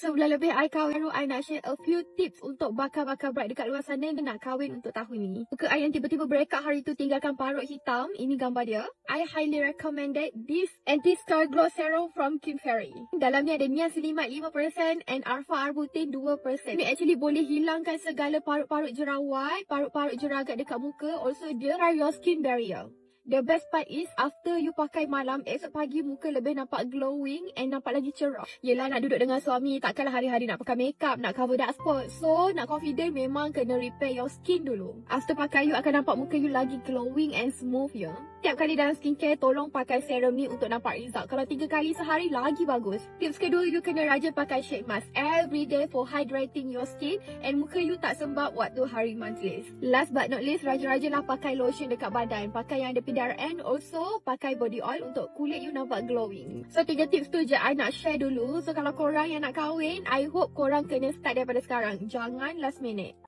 Sebulan lebih I kahwin, I nak share a few tips untuk bakal-bakal bright dekat luar sana yang nak kahwin untuk tahun ni. Muka I yang tiba-tiba berekat hari tu tinggalkan parut hitam, ini gambar dia. I highly recommended this Anti-Star Glow Serum from Kim Fairy. Dalam ni ada niacinamide 5% and alpha-arbutin 2%. Ini actually boleh hilangkan segala parut-parut jerawat, parut-parut jeragat dekat muka. Also dia repair your skin barrier. The best part is, after you pakai malam, esok pagi muka lebih nampak glowing and nampak lagi cerah. Yelah, nak duduk dengan suami, takkanlah hari-hari nak pakai makeup, nak cover dark spot. So, nak confident memang kena repair your skin dulu. After pakai, you akan nampak muka you lagi glowing and smooth ya. Tiap kali dalam skincare, tolong pakai serum ni untuk nampak result. Kalau 3 kali sehari, lagi bagus. Tips kedua, you kena rajin pakai shake mask every day for hydrating your skin and muka you tak sembab waktu hari menses. Last but not least, rajin-rajinlah pakai lotion dekat badan. Pakai yang ada PDRN, also pakai body oil untuk kulit you nampak glowing. So 3 tips tu je I nak share dulu. So kalau korang yang nak kahwin, I hope korang kena start daripada sekarang. Jangan last minute.